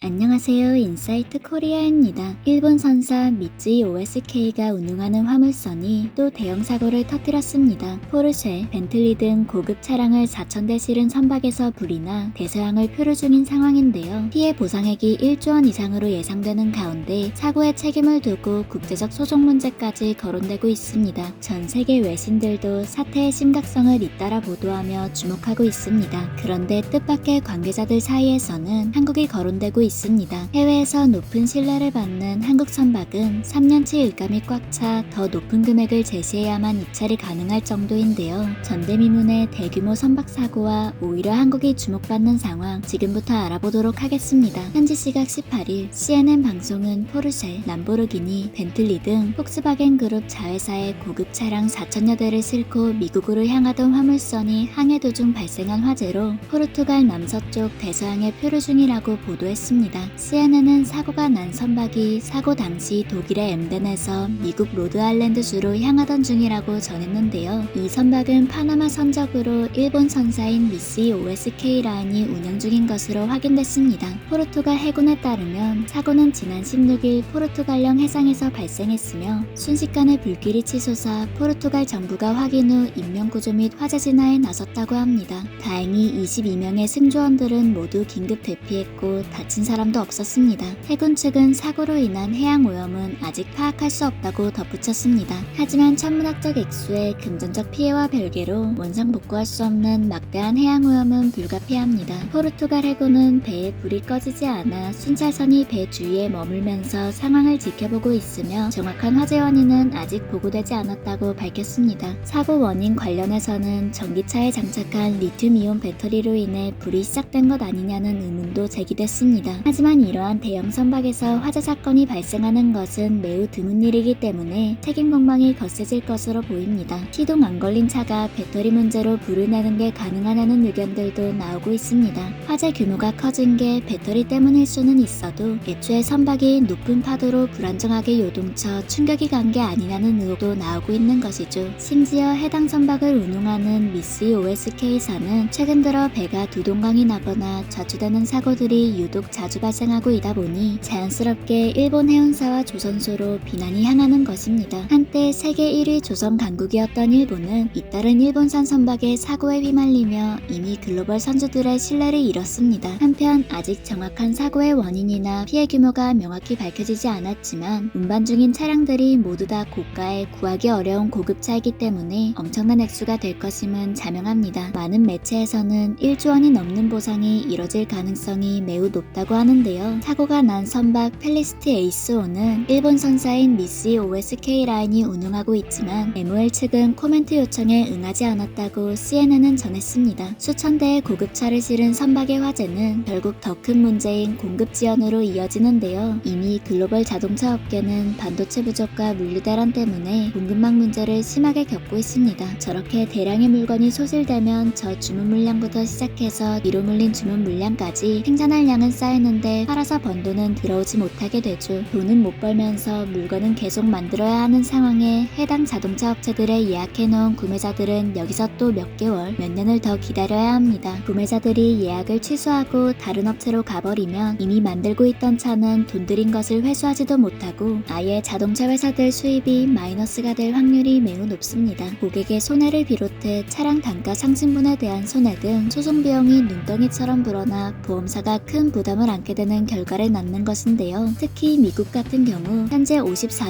안녕하세요. 인사이트 코리아입니다. 일본 선사 미쯔이 OSK가 운용하는 화물선이 또 대형 사고를 터뜨렸습니다. 포르쉐, 벤틀리 등 고급 차량을 4,000대 실은 선박에서 불이 나 대서양을 표류 중인 상황인데요. 피해 보상액이 1조 원 이상으로 예상되는 가운데 사고의 책임을 두고 국제적 소송 문제까지 거론되고 있습니다. 전 세계 외신들도 사태의 심각성을 잇따라 보도하며 주목하고 있습니다. 그런데 뜻밖의 관계자들 사이에서는 한국이 거론되고 있습니다. 해외에서 높은 신뢰를 받는 한국 선박은 3년치 일감이 꽉 차 더 높은 금액을 제시해야만 입찰이 가능할 정도인데요. 전대미문의 대규모 선박 사고와 오히려 한국이 주목받는 상황 지금부터 알아보도록 하겠습니다. 현지 시각 18일 CNN 방송은 포르쉐, 람보르기니, 벤틀리 등 폭스바겐 그룹 자회사의 고급 차량 4천여 대를 싣고 미국으로 향하던 화물선이 항해 도중 발생한 화재로 포르투갈 남서쪽 대서양에 표류 중이라고 보도했습니다. CNN은 사고가 난 선박이 사고 당시 독일의 엠덴에서 미국 로드아일랜드주로 향하던 중이라고 전했는데요. 이 선박은 파나마 선적으로 일본 선사인 미쓰이 OSK 라인이 운영 중인 것으로 확인됐습니다. 포르투갈 해군에 따르면 사고는 지난 16일 포르투갈령 해상에서 발생했으며 순식간에 불길이 치솟아 포르투갈 정부가 확인 후 인명구조 및 화재 진화에 나섰다고 합니다. 다행히 22명의 승조원들은 모두 긴급 대피했고 다친 사람도 없었습니다. 해군 측은 사고로 인한 해양 오염은 아직 파악할 수 없다고 덧붙였습니다. 하지만 천문학적 액수의 금전적 피해와 별개로 원상 복구할 수 없는 막대한 해양 오염은 불가피합니다. 포르투갈 해군은 배에 불이 꺼지지 않아 순찰선이 배 주위에 머물면서 상황을 지켜보고 있으며 정확한 화재 원인은 아직 보고되지 않았다고 밝혔습니다. 사고 원인 관련해서는 전기차에 장착한 리튬이온 배터리로 인해 불이 시작된 것 아니냐는 의문도 제기됐습니다. 하지만 이러한 대형 선박에서 화재 사건이 발생하는 것은 매우 드문 일이기 때문에 책임 공방이 거세질 것으로 보입니다. 시동 안 걸린 차가 배터리 문제로 불을 내는 게 가능하다는 의견들도 나오고 있습니다. 화재 규모가 커진 게 배터리 때문일 수는 있어도 애초에 선박이 높은 파도로 불안정하게 요동쳐 충격이 간 게 아니냐는 의혹도 나오고 있는 것이죠. 심지어 해당 선박을 운용하는 미쓰이 OSK사는 최근 들어 배가 두동강이 나거나 좌초되는 사고들이 유독 자주 발생하고 있다 보니 자연스럽게 일본 해운사와 조선소로 비난이 향하는 것입니다. 한때 세계 1위 조선 강국이었던 일본은 잇따른 일본산 선박의 사고에 휘말리며 이미 글로벌 선주들의 신뢰를 잃었습니다. 한편 아직 정확한 사고의 원인이나 피해 규모가 명확히 밝혀지지 않았지만 운반 중인 차량들이 모두 다 고가에 구하기 어려운 고급차이기 때문에 엄청난 액수가 될 것임은 자명합니다. 많은 매체에서는 1조 원이 넘는 보상이 이뤄질 가능성이 매우 높다고 하는데요. 사고가 난 선박 펠리스트 에이스호는 일본 선사인 미쓰이 OSK 라인이 운용하고 있지만 MOL 측은 코멘트 요청에 응하지 않았다고 CNN은 전했습니다. 수천 대의 고급차를 실은 선박의 화재는 결국 더 큰 문제인 공급 지연으로 이어지는데요. 이미 글로벌 자동차 업계는 반도체 부족과 물류 대란 때문에 공급망 문제를 심하게 겪고 있습니다. 저렇게 대량의 물건이 소실되면 저 주문 물량부터 시작해서 뒤로 물린 주문 물량까지 생산할 양은 쌓이는데 팔아서 번 돈은 들어오지 못하게 되죠. 돈은 못 벌면서 물건은 계속 만들어야 하는 상황에 해당 자동차 업체들에 예약해놓은 구매자들은 여기서 또 몇 개월, 몇 년을 더 기다려야 합니다. 구매자들이 예약을 취소하고 다른 업체로 가버리면 이미 만들고 있던 차는 돈 들인 것을 회수하지도 못하고 아예 자동차 회사들 수입이 마이너스가 될 확률이 매우 높습니다. 고객의 손해를 비롯해 차량 단가 상승분에 대한 손해 등 소송 비용이 눈덩이처럼 불어나 보험사가 큰 부담을 안게 되는 결과를 낳는 것인데요. 특히 미국 같은 경우 현재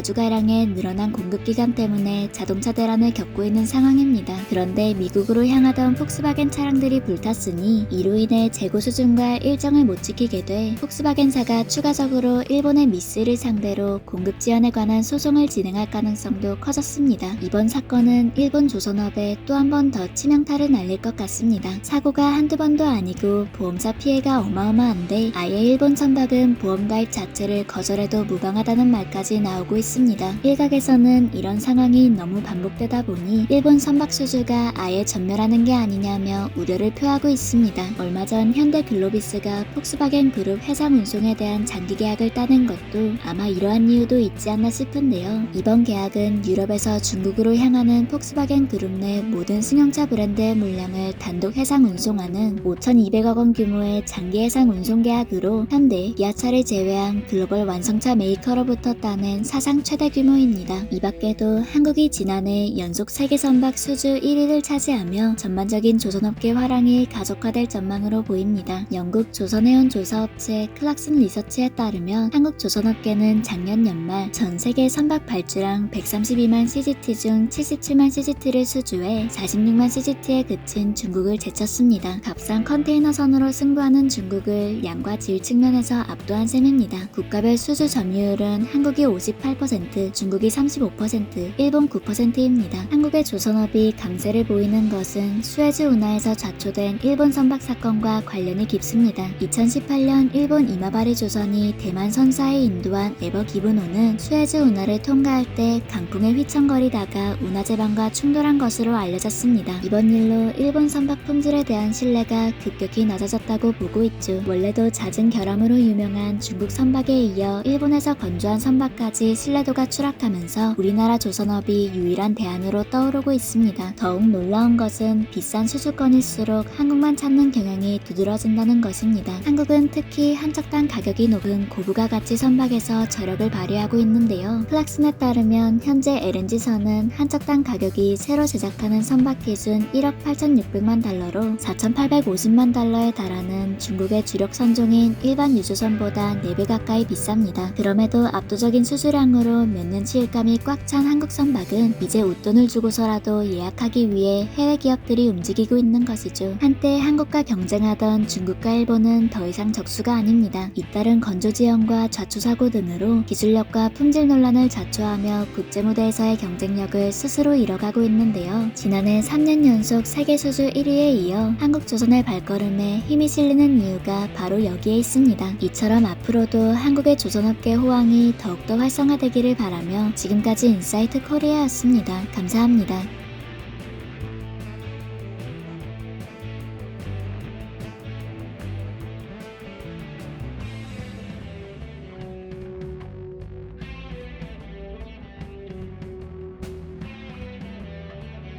54주가량의 늘어난 공급기간 때문에 자동차 대란을 겪고 있는 상황입니다. 그런데 미국으로 향하던 폭스바겐 차량들이 불탔으니 이로 인해 재고 수준과 일정을 못 지키게 돼 폭스바겐사가 추가적으로 일본의 미쓰이를 상대로 공급 지연에 관한 소송을 진행할 가능성도 커졌습니다. 이번 사건은 일본 조선업에 또 한 번 더 치명타를 날릴 것 같습니다. 사고가 한두 번도 아니고 보험사 피해가 어마어마한데 아예 일본 선박은 보험 가입 자체를 거절해도 무방하다는 말까지 나오고 있습니다. 일각에서는 이런 상황이 너무 반복되다 보니 일본 선박 수주가 아예 전멸하는 게 아니냐며 우려를 표하고 있습니다. 얼마 전 현대글로비스가 폭스바겐 그룹 해상 운송에 대한 장기 계약을 따낸 것도 아마 이러한 이유도 있지 않나 싶은데요. 이번 계약은 유럽에서 중국으로 향하는 폭스바겐 그룹 내 모든 승용차 브랜드의 물량을 단독 해상 운송하는 5,200억 원 규모의 장기 해상 운송 계약으로 수입으로 현대, 기아차를 제외한 글로벌 완성차 메이커로부터 따낸 사상 최대 규모입니다. 이 밖에도 한국이 지난해 연속 세계 선박 수주 1위를 차지하며 전반적인 조선업계 활황이 가속화될 전망으로 보입니다. 영국 조선해운 조사업체 클락슨 리서치에 따르면 한국 조선업계는 작년 연말 전 세계 선박 발주량 132만 CGT 중 77만 CGT를 수주해 46만 CGT에 그친 중국을 제쳤습니다. 값싼 컨테이너선으로 승부하는 중국을 양과 질 측면에서 압도한 셈입니다. 국가별 수주 점유율은 한국이 58%, 중국이 35%, 일본 9%입니다. 한국의 조선업이 강세를 보이는 것은 수에즈 운하에서 좌초된 일본 선박 사건과 관련이 깊습니다. 2018년 일본 이마바리 조선이 대만 선사에 인도한 에버 기브노는 수에즈 운하를 통과할 때 강풍에 휘청거리다가 운하 제방과 충돌한 것으로 알려졌습니다. 이번 일로 일본 선박 품질에 대한 신뢰가 급격히 낮아졌다고 보고 있죠. 원래도 잦은 결함으로 유명한 중국 선박에 이어 일본에서 건조한 선박까지 신뢰도가 추락하면서 우리나라 조선업이 유일한 대안으로 떠오르고 있습니다. 더욱 놀라운 것은 비싼 수주권일수록 한국만 찾는 경향이 두드러진다는 것입니다. 한국은 특히 한척당 가격이 높은 고부가 가치 선박에서 저력을 발휘하고 있는데요. 클락슨에 따르면 현재 LNG선은 한척당 가격이 새로 제작하는 선박 기준 1억 8,600만 달러로 4,850만 달러에 달하는 중국의 주력 선종인 일반 유조선보다 4배 가까이 비쌉니다. 그럼에도 압도적인 수주량으로 몇 년치 일감이 꽉 찬 한국 선박은 이제 웃돈을 주고서라도 예약하기 위해 해외 기업들이 움직이고 있는 것이죠. 한때 한국과 경쟁하던 중국과 일본은 더 이상 적수가 아닙니다. 잇따른 건조 지연과 좌초 사고 등으로 기술력과 품질 논란을 자초하며 국제 무대에서의 경쟁력을 스스로 잃어가고 있는데요. 지난해 3년 연속 세계 수주 1위에 이어 한국조선의 발걸음에 힘이 실리는 이유가 바로 여기에 있습니다. 이처럼 앞으로도 한국의 조선업계 호황이 더욱더 활성화되기를 바라며 지금까지 인사이트 코리아였습니다. 감사합니다.